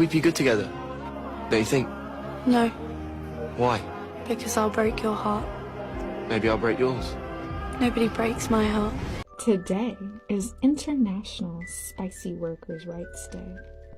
We'd be good together. Don't you think? No, Why? because I'll break your heart. Maybe I'll break yours. Nobody breaks my heart. Today is International Spicy Workers' Rights Day.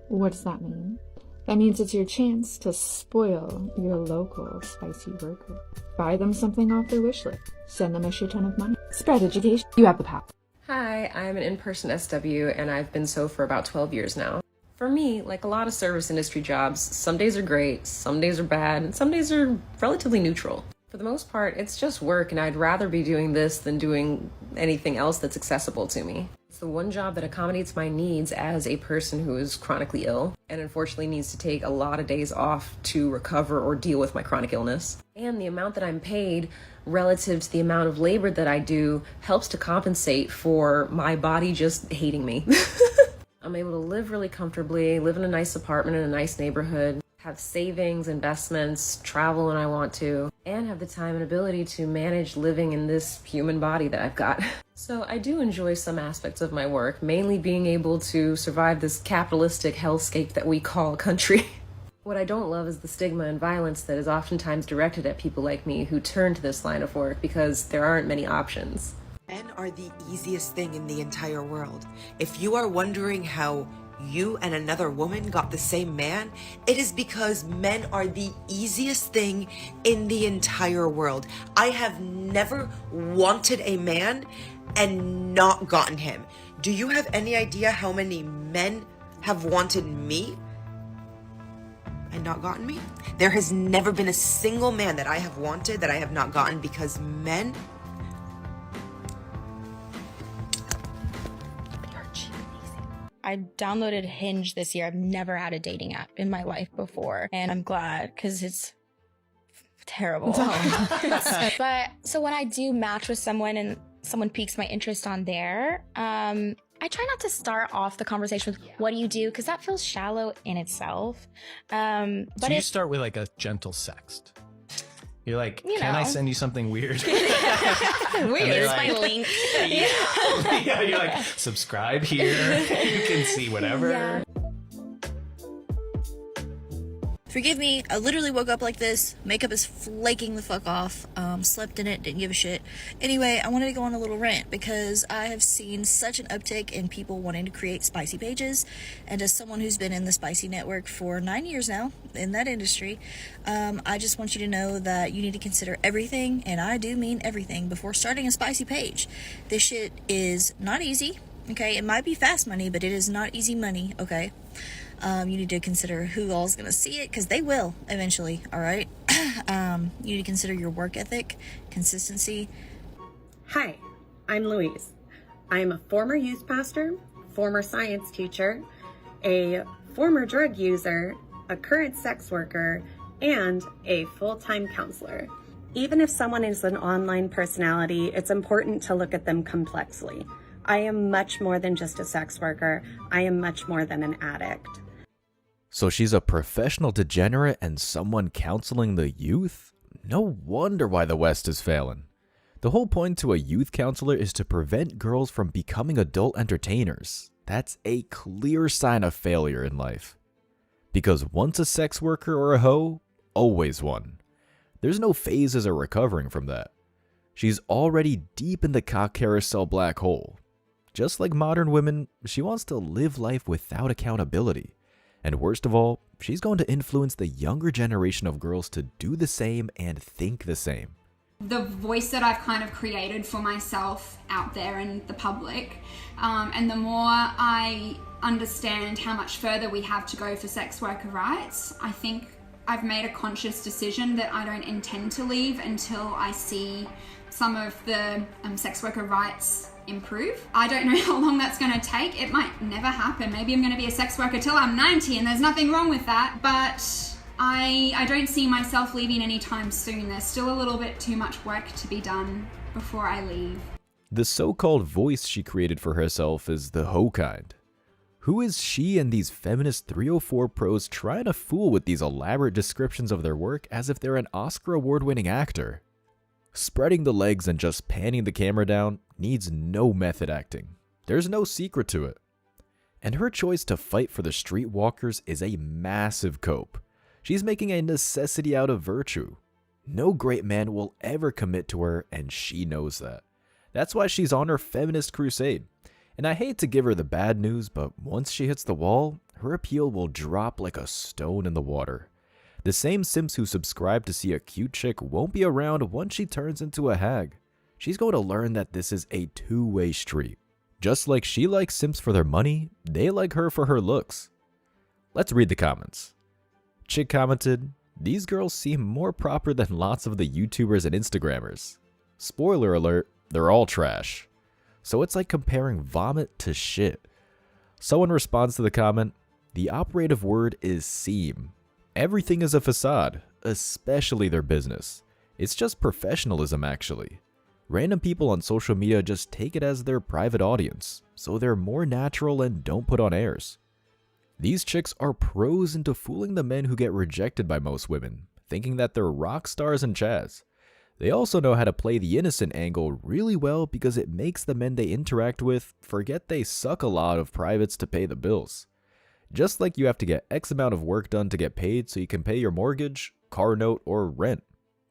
What does that mean? That means it's your chance to spoil your local spicy worker. Buy them something off their wish list. Send them a shit ton of money. Spread education. You have the power. Hi, I'm an in-person SW and I've been so for about 12 years now. For me, like a lot of service industry jobs, some days are great, some days are bad, and some days are relatively neutral. For the most part, it's just work and I'd rather be doing this than doing anything else that's accessible to me. It's the one job that accommodates my needs as a person who is chronically ill and unfortunately needs to take a lot of days off to recover or deal with my chronic illness. And the amount that I'm paid relative to the amount of labor that I do helps to compensate for my body just hating me. I'm able to live really comfortably, live in a nice apartment in a nice neighborhood, have savings, investments, travel when I want to, and have the time and ability to manage living in this human body that I've got. So I do enjoy some aspects of my work, mainly being able to survive this capitalistic hellscape that we call a country. What I don't love is the stigma and violence that is oftentimes directed at people like me who turn to this line of work because there aren't many options. Men are the easiest thing in the entire world. If you are wondering how you and another woman got the same man, it is because men are the easiest thing in the entire world. I have never wanted a man and not gotten him. Do you have any idea how many men have wanted me and not gotten me? There has never been a single man that I have wanted that I have not gotten because men I downloaded Hinge this year. I've never had a dating app in my life before, and I'm glad because it's terrible. But so when I do match with someone and someone piques my interest on there, I try not to start off the conversation with "What do you do?" because that feels shallow in itself. But so you start with like a gentle sext. You're like, can I send you something weird? Weird. Here's like, my link. Yeah, you're like, subscribe here. You can see whatever. Yeah. Forgive me, I literally woke up like this. Makeup is flaking the fuck off. Slept in it, didn't give a shit. Anyway, I wanted to go on a little rant because I have seen such an uptick in people wanting to create spicy pages. And as someone who's been in the spicy network for 9 years now, in that industry, I just want you to know that you need to consider everything, and I do mean everything, before starting a spicy page. This shit is not easy, okay? It might be fast money, but it is not easy money, okay? You need to consider who all's going to see it, because they will eventually, all right? You need to consider your work ethic, consistency. Hi, I'm Louise. I'm a former youth pastor, former science teacher, a former drug user, a current sex worker, and a full-time counselor. Even if someone is an online personality, it's important to look at them complexly. I am much more than just a sex worker. I am much more than an addict. So she's a professional degenerate and someone counseling the youth? No wonder why the West is failing. The whole point to a youth counselor is to prevent girls from becoming adult entertainers. That's a clear sign of failure in life. Because once a sex worker or a hoe, always one. There's no phases or recovering from that. She's already deep in the cock carousel black hole. Just like modern women, she wants to live life without accountability. And worst of all, she's going to influence the younger generation of girls to do the same and think the same. The voice that I've kind of created for myself out there in the public, and the more I understand how much further we have to go for sex worker rights, I think I've made a conscious decision that I don't intend to leave until I see some of the sex worker rights improve. I don't know how long that's going to take. It might never happen. Maybe I'm going to be a sex worker till I'm 90 and there's nothing wrong with that, but I don't see myself leaving anytime soon. There's still a little bit too much work to be done before I leave. The so-called voice she created for herself is the hoe kind. Who is she and these feminist 304 pros trying to fool with these elaborate descriptions of their work as if they're an Oscar award-winning actor? Spreading the legs and just panning the camera down needs no method acting. There's no secret to it. And her choice to fight for the streetwalkers is a massive cope. She's making a necessity out of virtue. No great man will ever commit to her, and she knows that. That's why she's on her feminist crusade. And I hate to give her the bad news, but once she hits the wall, her appeal will drop like a stone in the water. The same simps who subscribe to see a cute chick won't be around once she turns into a hag. She's going to learn that this is a two-way street. Just like she likes simps for their money, they like her for her looks. Let's read the comments. Chick commented, "These girls seem more proper than lots of the YouTubers and Instagrammers. Spoiler alert, they're all trash. So it's like comparing vomit to shit." Someone responds to the comment, "The operative word is seem. Everything is a facade, especially their business. It's just professionalism actually. Random people on social media just take it as their private audience, so they're more natural and don't put on airs. These chicks are pros into fooling the men who get rejected by most women, thinking that they're rock stars and Chaz. They also know how to play the innocent angle really well because it makes the men they interact with forget they suck a lot of privates to pay the bills. Just like you have to get X amount of work done to get paid so you can pay your mortgage, car note, or rent.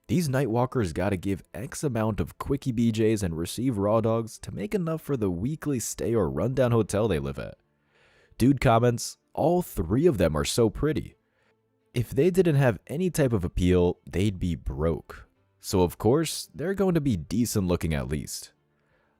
These nightwalkers gotta give X amount of quickie BJs and receive raw dogs to make enough for the weekly stay or rundown hotel they live at." Dude comments, "All three of them are so pretty. If they didn't have any type of appeal, they'd be broke. So of course, they're going to be decent looking at least."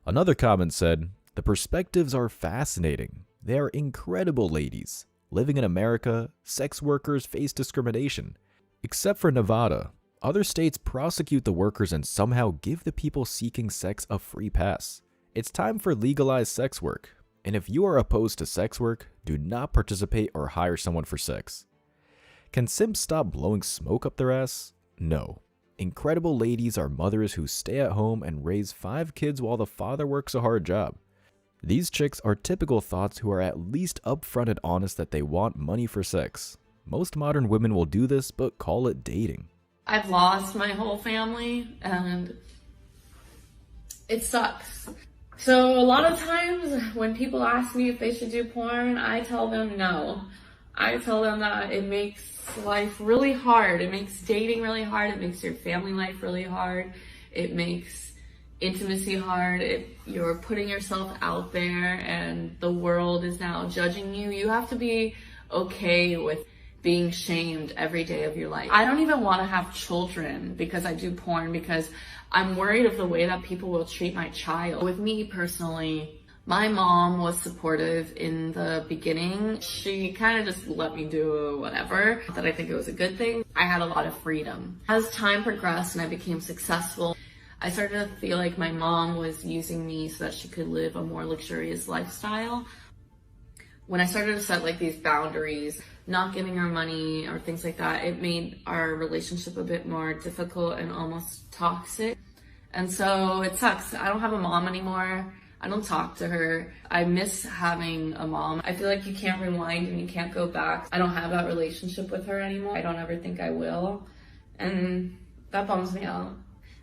Another comment said, "The perspectives are fascinating. They are incredible ladies. Living in America, sex workers face discrimination. Except for Nevada, other states prosecute the workers and somehow give the people seeking sex a free pass. It's time for legalized sex work. And if you are opposed to sex work, do not participate or hire someone for sex." Can simps stop blowing smoke up their ass? No. Incredible ladies are mothers who stay at home and raise 5 kids while the father works a hard job. These chicks are typical thoughts who are at least upfront and honest that they want money for sex. Most modern women will do this, but call it dating. I've lost my whole family and it sucks. So a lot of times when people ask me if they should do porn, I tell them no. I tell them that it makes life really hard. It makes dating really hard. It makes your family life really hard. It makes intimacy hard. You're putting yourself out there and the world is now judging you. You have to be okay with being shamed every day of your life. I don't even want to have children because I do porn because I'm worried of the way that people will treat my child. With me personally, my mom was supportive in the beginning. She kind of just let me do whatever, that I think it was a good thing. I had a lot of freedom. As time progressed and I became successful, I started to feel like my mom was using me so that she could live a more luxurious lifestyle. When I started to set like these boundaries, not giving her money or things like that, it made our relationship a bit more difficult and almost toxic. And so it sucks. I don't have a mom anymore. I don't talk to her. I miss having a mom. I feel like you can't rewind and you can't go back. I don't have that relationship with her anymore. I don't ever think I will. And that bums me out.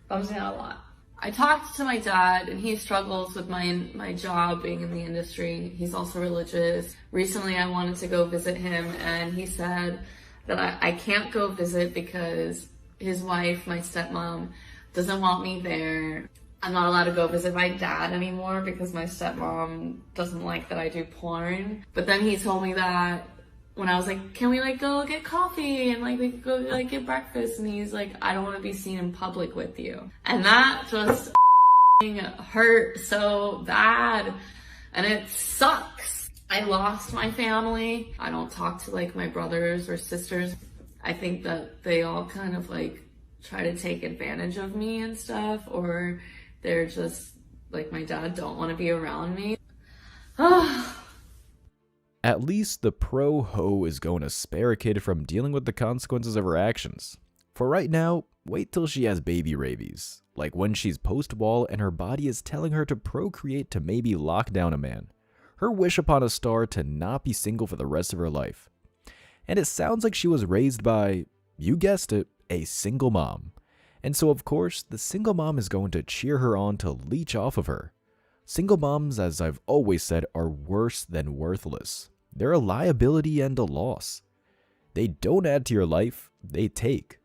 Bums me out a lot. I talked to my dad and he struggles with my job being in the industry. He's also religious. Recently I wanted to go visit him and he said that I can't go visit because his wife, my stepmom, doesn't want me there. I'm not allowed to go visit my dad anymore because my stepmom doesn't like that I do porn. But then he told me that when I was like, can we like go get coffee and like we could go like get breakfast, and he's like, I don't want to be seen in public with you. And that just hurt so bad and it sucks. I lost my family. I don't talk to like my brothers or sisters. I think that they all kind of like try to take advantage of me and stuff, or they're just like, my dad don't want to be around me. At least the pro-ho is going to spare a kid from dealing with the consequences of her actions. For right now, wait till she has baby rabies, like when she's post-wall and her body is telling her to procreate to maybe lock down a man. Her wish upon a star to not be single for the rest of her life. And it sounds like she was raised by, you guessed it, a single mom. And so of course, the single mom is going to cheer her on to leech off of her. Single moms, as I've always said, are worse than worthless. They're a liability and a loss. They don't add to your life, they take.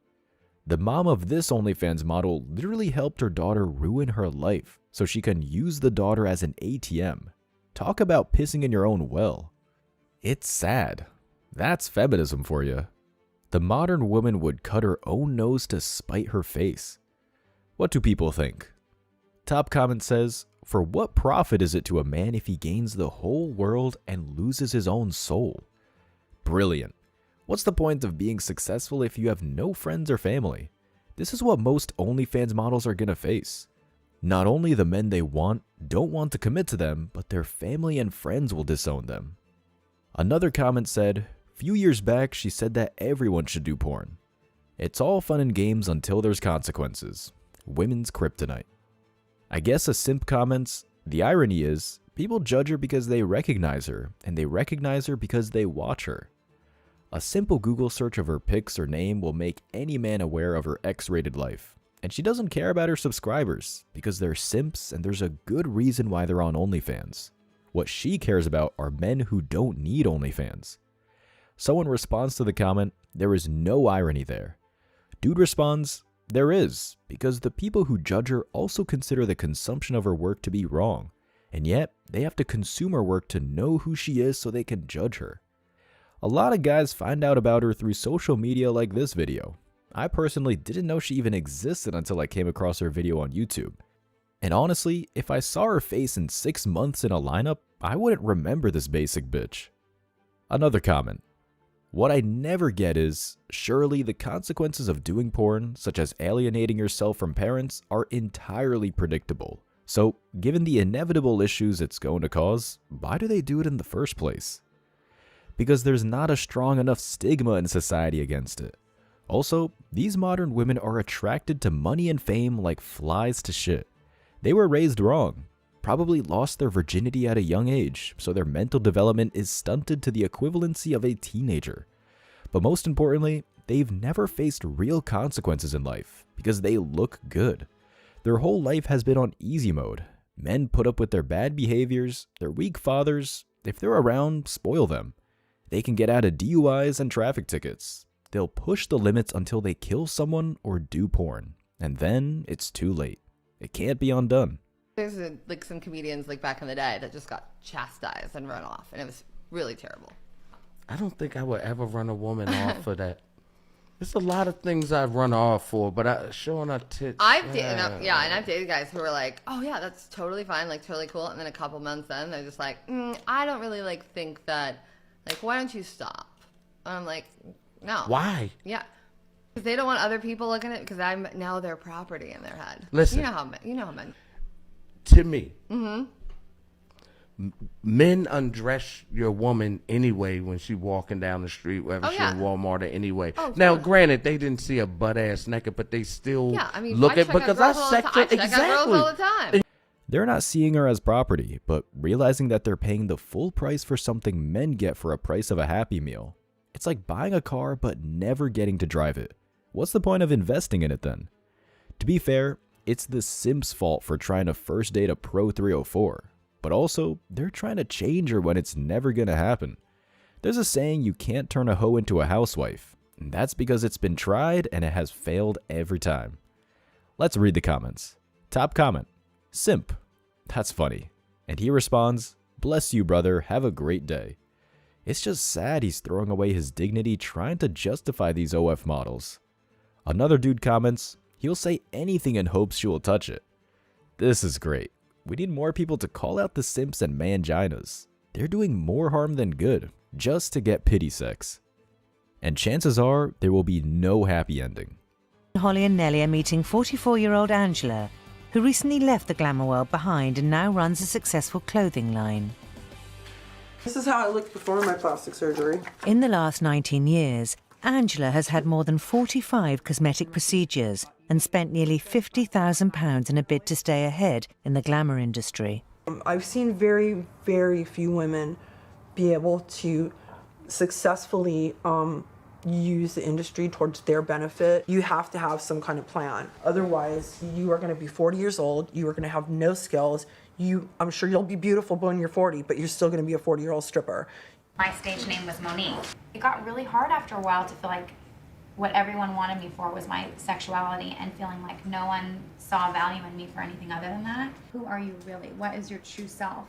The mom of this OnlyFans model literally helped her daughter ruin her life so she can use the daughter as an ATM. Talk about pissing in your own well. It's sad. That's feminism for you. The modern woman would cut her own nose to spite her face. What do people think? Top comment says, for what profit is it to a man if he gains the whole world and loses his own soul? Brilliant. What's the point of being successful if you have no friends or family? This is what most OnlyFans models are gonna face. Not only the men they don't want to commit to them, but their family and friends will disown them. Another comment said, few years back she said that everyone should do porn. It's all fun and games until there's consequences. Women's kryptonite. I guess a simp comments, the irony is, people judge her because they recognize her, and they recognize her because they watch her. A simple Google search of her pics or name will make any man aware of her X-rated life. And she doesn't care about her subscribers, because they're simps and there's a good reason why they're on OnlyFans. What she cares about are men who don't need OnlyFans. Someone responds to the comment, there is no irony there. Dude responds, there is, because the people who judge her also consider the consumption of her work to be wrong, and yet they have to consume her work to know who she is so they can judge her. A lot of guys find out about her through social media like this video. I personally didn't know she even existed until I came across her video on YouTube. And honestly, if I saw her face in 6 months in a lineup, I wouldn't remember this basic bitch. Another comment. What I never get is, surely the consequences of doing porn, such as alienating yourself from parents, are entirely predictable. So, given the inevitable issues it's going to cause, why do they do it in the first place? Because there's not a strong enough stigma in society against it. Also, these modern women are attracted to money and fame like flies to shit. They were raised wrong, probably lost their virginity at a young age, so their mental development is stunted to the equivalency of a teenager. But most importantly, they've never faced real consequences in life because they look good. Their whole life has been on easy mode. Men put up with their bad behaviors, their weak fathers. If they're around, spoil them. They can get out of DUIs and traffic tickets. They'll push the limits until they kill someone or do porn. And then it's too late. It can't be undone. There's like some comedians like back in the day that just got chastised and run off, and it was really terrible. I don't think I would ever run a woman off for that. There's a lot of things I've run off for, but showing her tits. I've dated guys who were like, oh yeah, that's totally fine, like totally cool, and then a couple months in, they're just like, I don't really like think that, like, why don't you stop? And I'm like, no. Why? Yeah. Because they don't want other people looking at it, because I'm now their property in their head. Listen. You know how men. To me. Mm-hmm. Men undress your woman anyway when she walking down the street, whether she's in Walmart or anyway. Oh, now, granted, they didn't see a butt ass naked, but they still look at because I sex her exactly. All the time. They're not seeing her as property, but realizing that they're paying the full price for something men get for a price of a Happy Meal. It's like buying a car but never getting to drive it. What's the point of investing in it then? To be fair, it's the simp's fault for trying to first date a Pro 304. But also, they're trying to change her when it's never gonna happen. There's a saying you can't turn a hoe into a housewife, and that's because it's been tried and it has failed every time. Let's read the comments. Top comment, simp. That's funny. And he responds, bless you brother, have a great day. It's just sad he's throwing away his dignity trying to justify these OF models. Another dude comments, he'll say anything in hopes she will touch it. This is great. We need more people to call out the simps and manginas. They're doing more harm than good, just to get pity sex. And chances are, there will be no happy ending. Holly and Nellie are meeting 44-year-old Angela, who recently left the glamour world behind and now runs a successful clothing line. This is how I looked before my plastic surgery. In the last 19 years, Angela has had more than 45 cosmetic procedures and spent nearly £50,000 in a bid to stay ahead in the glamour industry. I've seen very, very few women be able to successfully use the industry towards their benefit. You have to have some kind of plan. Otherwise, you are going to be 40 years old, you are going to have no skills, I'm sure you'll be beautiful when you're 40, but you're still going to be a 40-year-old stripper. My stage name was Monique. It got really hard after a while to feel like what everyone wanted me for was my sexuality, and feeling like no one saw value in me for anything other than that. Who are you really? What is your true self?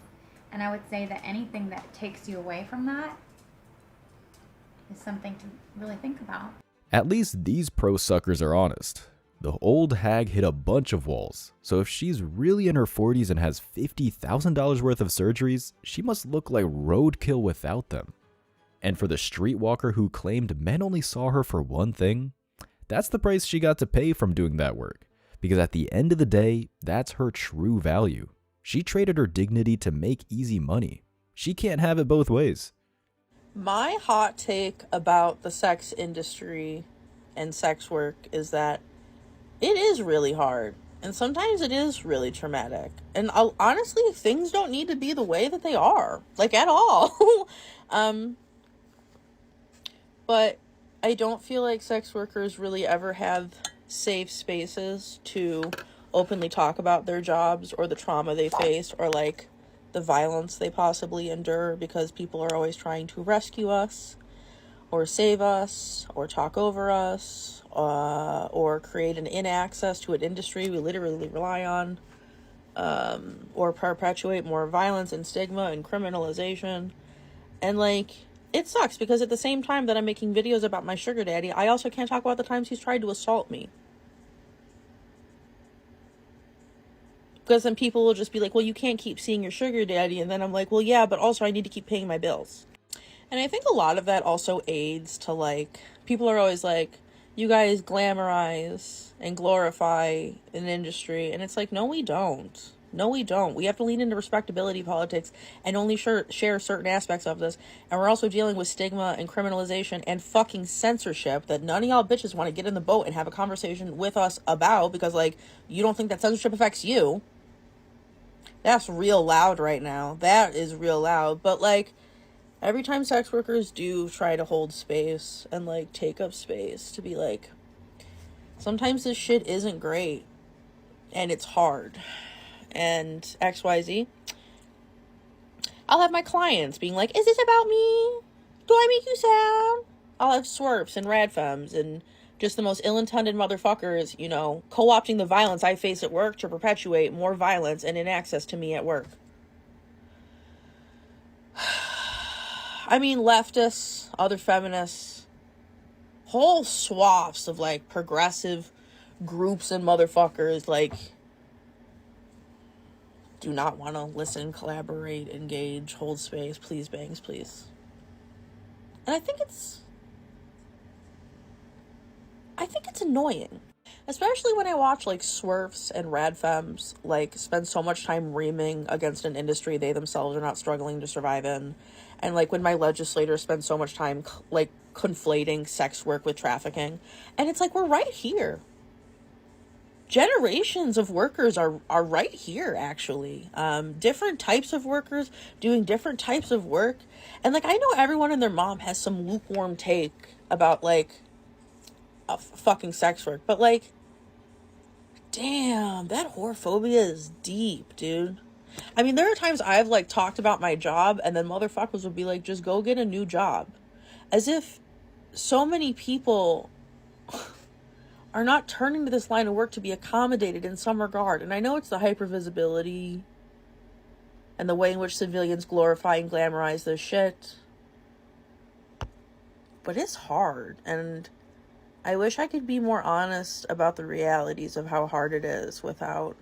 And I would say that anything that takes you away from that is something to really think about. At least these pro suckers are honest. The old hag hit a bunch of walls, so if she's really in her 40s and has $50,000 worth of surgeries, she must look like roadkill without them. And for the streetwalker who claimed men only saw her for one thing, that's the price she got to pay from doing that work. Because at the end of the day, that's her true value. She traded her dignity to make easy money. She can't have it both ways. My hot take about the sex industry and sex work is that it is really hard. And sometimes it is really traumatic. And honestly, things don't need to be the way that they are. Like, at all. But I don't feel like sex workers really ever have safe spaces to openly talk about their jobs or the trauma they face or like the violence they possibly endure, because people are always trying to rescue us or save us or talk over us or create an inaccess to an industry we literally rely on, or perpetuate more violence and stigma and criminalization. And like, it sucks because at the same time that I'm making videos about my sugar daddy, I also can't talk about the times he's tried to assault me. Because then people will just be like, well, you can't keep seeing your sugar daddy. And then I'm like, well, yeah, but also I need to keep paying my bills. And I think a lot of that also aids to, like, people are always like, you guys glamorize and glorify an industry. And it's like, no, we don't. No, we don't. We have to lean into respectability politics and only share certain aspects of this. And we're also dealing with stigma and criminalization and fucking censorship that none of y'all bitches want to get in the boat and have a conversation with us about, because, like, you don't think that censorship affects you. That's real loud right now. That is real loud. But, like, every time sex workers do try to hold space and, like, take up space to be like, sometimes this shit isn't great and it's hard. And XYZ, I'll have my clients being like, is this about me? Do I make you sad? I'll have swerps and radfems and just the most ill-intended motherfuckers, you know, co-opting the violence I face at work to perpetuate more violence and inaccess to me at work. I mean, leftists, other feminists, whole swaths of, like, progressive groups and motherfuckers, like, do not want to listen, collaborate, engage, hold space, please, bangs, please. And I think it's annoying. Especially when I watch, like, swerfs and radfems, like, spend so much time reaming against an industry they themselves are not struggling to survive in. And, like, when my legislators spend so much time, like, conflating sex work with trafficking. And it's like, we're right here. Generations of workers are right here, actually. Different types of workers doing different types of work. And, like, I know everyone and their mom has some lukewarm take about, like, fucking sex work. But, like, damn, that whorephobia is deep, dude. I mean, there are times I've, like, talked about my job and then motherfuckers would be like, just go get a new job. As if so many people are not turning to this line of work to be accommodated in some regard. And I know it's the hypervisibility and the way in which civilians glorify and glamorize this shit. But it's hard. And I wish I could be more honest about the realities of how hard it is without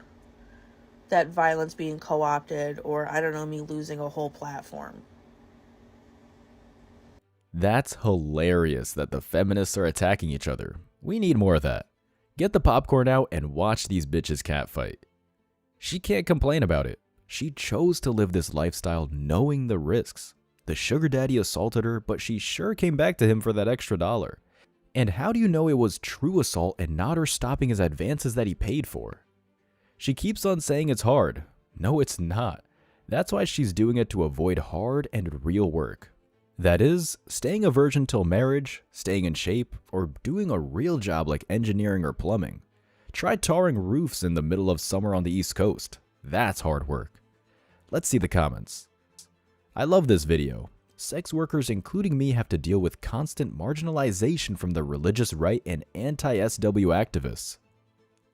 that violence being co-opted or, I don't know, me losing a whole platform. That's hilarious that the feminists are attacking each other. We need more of that. Get the popcorn out and watch these bitches catfight. She can't complain about it. She chose to live this lifestyle knowing the risks. The sugar daddy assaulted her, but she sure came back to him for that extra $1. And how do you know it was true assault and not her stopping his advances that he paid for? She keeps on saying it's hard. No, it's not. That's why she's doing it to avoid hard and real work. That is, staying a virgin till marriage, staying in shape, or doing a real job like engineering or plumbing. Try tarring roofs in the middle of summer on the East Coast. That's hard work. let's see the comments. I love this video. Sex workers, including me, have to deal with constant marginalization from the religious right and anti-SW activists.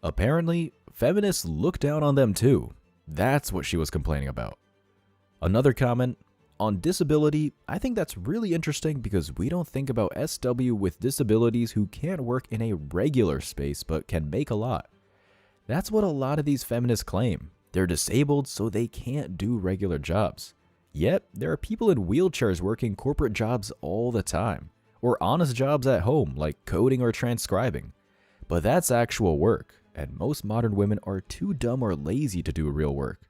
Apparently, feminists look down on them too. That's what she was complaining about. Another comment, on disability, I think that's really interesting because we don't think about SW with disabilities who can't work in a regular space but can make a lot. That's what a lot of these feminists claim. They're disabled so they can't do regular jobs. Yet, there are people in wheelchairs working corporate jobs all the time, or honest jobs at home like coding or transcribing. But that's actual work, and most modern women are too dumb or lazy to do real work.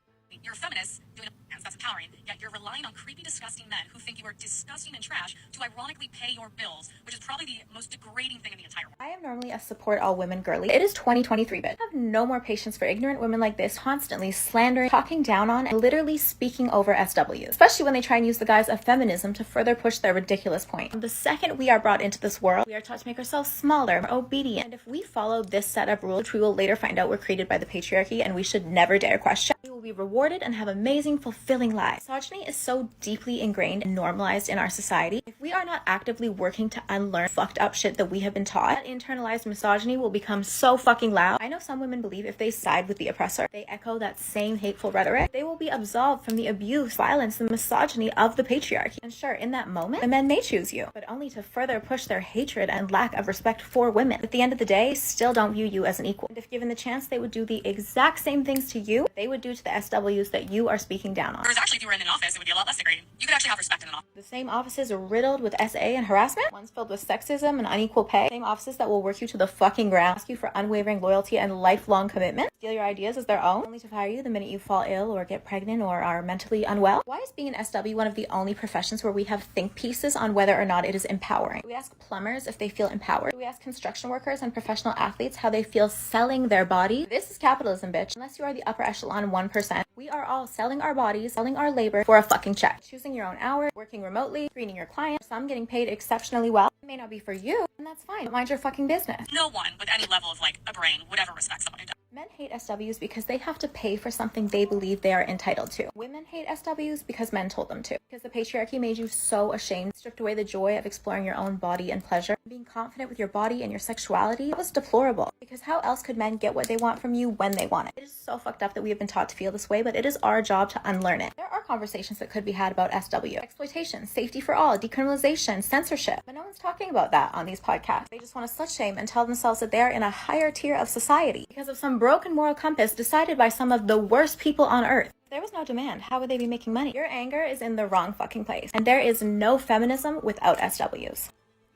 You're a feminist doing a dance that's empowering, yet you're relying on creepy, disgusting men who think you are disgusting and trash to ironically pay your bills, which is probably the most degrading thing in the entire world. I am normally a support all women girly. It is 2023, bitch. I have no more patience for ignorant women like this constantly slandering, talking down on, and literally speaking over SWs, especially when they try and use the guise of feminism to further push their ridiculous point. The second we are brought into this world, we are taught to make ourselves smaller, more obedient, and if we follow this set of rules, which we will later find out were created by the patriarchy and we should never dare question, we will be rewarded and have amazing, fulfilling lives. Misogyny is so deeply ingrained and normalized in our society. If we are not actively working to unlearn fucked up shit that we have been taught, that internalized misogyny will become so fucking loud. I know some women believe if they side with the oppressor, they echo that same hateful rhetoric, they will be absolved from the abuse, violence, and misogyny of the patriarchy. And sure, in that moment, the men may choose you, but only to further push their hatred and lack of respect for women. At the end of the day, still don't view you as an equal. And if given the chance, they would do the exact same things to you that they would do to the SWs that you are speaking down on. Whereas actually, if you were in an office, it would be a lot less degrading. You could actually have respect in an office. The same offices are riddled with SA and harassment, ones filled with sexism and unequal pay, same offices that will work you to the fucking ground, ask you for unwavering loyalty and lifelong commitment, steal your ideas as their own, only to fire you the minute you fall ill or get pregnant or are mentally unwell. Why is being an SW one of the only professions where we have think pieces on whether or not it is empowering? We ask plumbers if they feel empowered. We ask construction workers and professional athletes how they feel selling their body. This is capitalism, bitch. Unless you are the upper echelon 1%, we are all selling our bodies, selling our labor for a fucking check. Choosing your own hours, working remotely, screening your clients, some getting paid exceptionally well. It may not be for you, and that's fine, but mind your fucking business. No one with any level of a brain would ever respect someone who does. Men hate SWs because they have to pay for something they believe they are entitled to. Women hate SWs because men told them to. Because the patriarchy made you so ashamed, stripped away the joy of exploring your own body and pleasure. Being confident with your body and your sexuality, that was deplorable. Because how else could men get what they want from you when they want it? It is so fucked up that we have been taught to feel this way, but it is our job to unlearn it. There are conversations that could be had about SW. Exploitation, safety for all, decriminalization, censorship. But no one's talking about that on these podcasts. They just want to slut shame and tell themselves that they are in a higher tier of society because of some broken moral compass decided by some of the worst people on earth. If there was no demand, how would they be making money? Your anger is in the wrong fucking place. And there is no feminism without SWs.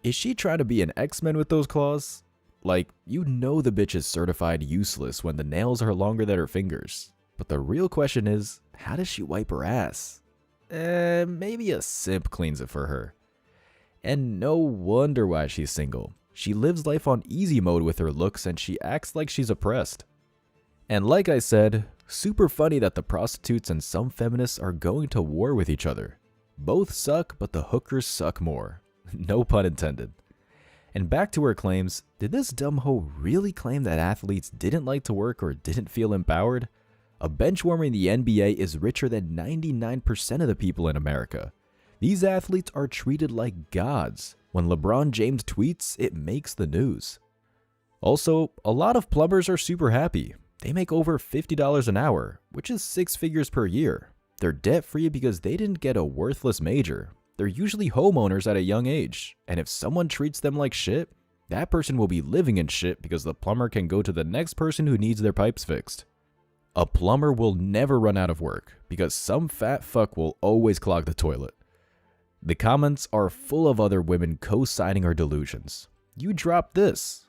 Is she trying to be an X-Men with those claws? Like, you know the bitch is certified useless when the nails are longer than her fingers. But the real question is, how does she wipe her ass? Maybe a simp cleans it for her. And no wonder why she's single. She lives life on easy mode with her looks and she acts like she's oppressed. And like I said, super funny that the prostitutes and some feminists are going to war with each other. Both suck, but the hookers suck more. No pun intended. And back to her claims, did this dumb hoe really claim that athletes didn't like to work or didn't feel empowered? A benchwarmer in the NBA is richer than 99% of the people in America. These athletes are treated like gods. When LeBron James tweets, it makes the news. Also, a lot of plumbers are super happy. They make over $50 an hour, which is 6 figures per year. They're debt-free because they didn't get a worthless major. They're usually homeowners at a young age, and if someone treats them like shit, that person will be living in shit because the plumber can go to the next person who needs their pipes fixed. A plumber will never run out of work because some fat fuck will always clog the toilet. The comments are full of other women co-signing her delusions. You dropped this.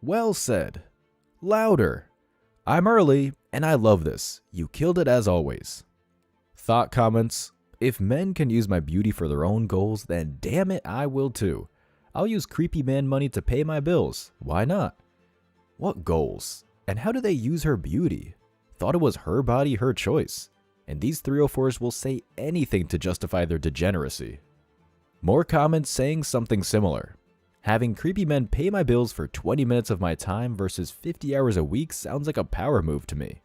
Well said. Louder. I'm early, and I love this. You killed it as always. Thought comments. If men can use my beauty for their own goals, then damn it, I will too. I'll use creepy man money to pay my bills. Why not? What goals? And how do they use her beauty? Thought it was her body, her choice. And these 304s will say anything to justify their degeneracy. More comments saying something similar. Having creepy men pay my bills for 20 minutes of my time versus 50 hours a week sounds like a power move to me.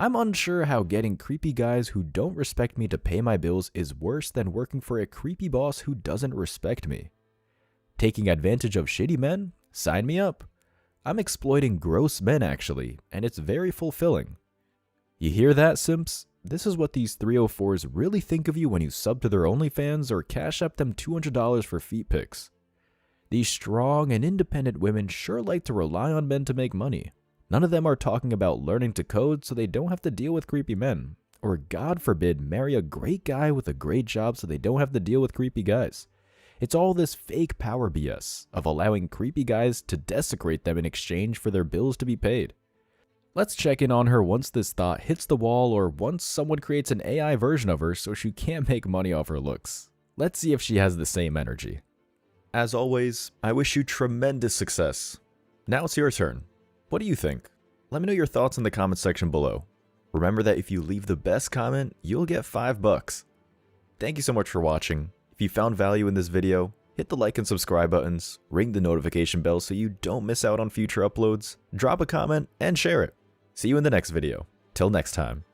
I'm unsure how getting creepy guys who don't respect me to pay my bills is worse than working for a creepy boss who doesn't respect me. Taking advantage of shitty men? Sign me up. I'm exploiting gross men actually, and it's very fulfilling. You hear that, simps? This is what these 304s really think of you when you sub to their OnlyFans or cash up them $200 for feet pics. These strong and independent women sure like to rely on men to make money. None of them are talking about learning to code so they don't have to deal with creepy men, or God forbid, marry a great guy with a great job so they don't have to deal with creepy guys. It's all this fake power BS of allowing creepy guys to desecrate them in exchange for their bills to be paid. Let's check in on her once this thought hits the wall or once someone creates an AI version of her so she can't make money off her looks. Let's see if she has the same energy. As always, I wish you tremendous success. Now it's your turn. What do you think? Let me know your thoughts in the comment section below. Remember that if you leave the best comment, you'll get $5. Thank you so much for watching. If you found value in this video, hit the like and subscribe buttons, ring the notification bell so you don't miss out on future uploads, drop a comment, and share it. See you in the next video. Till next time.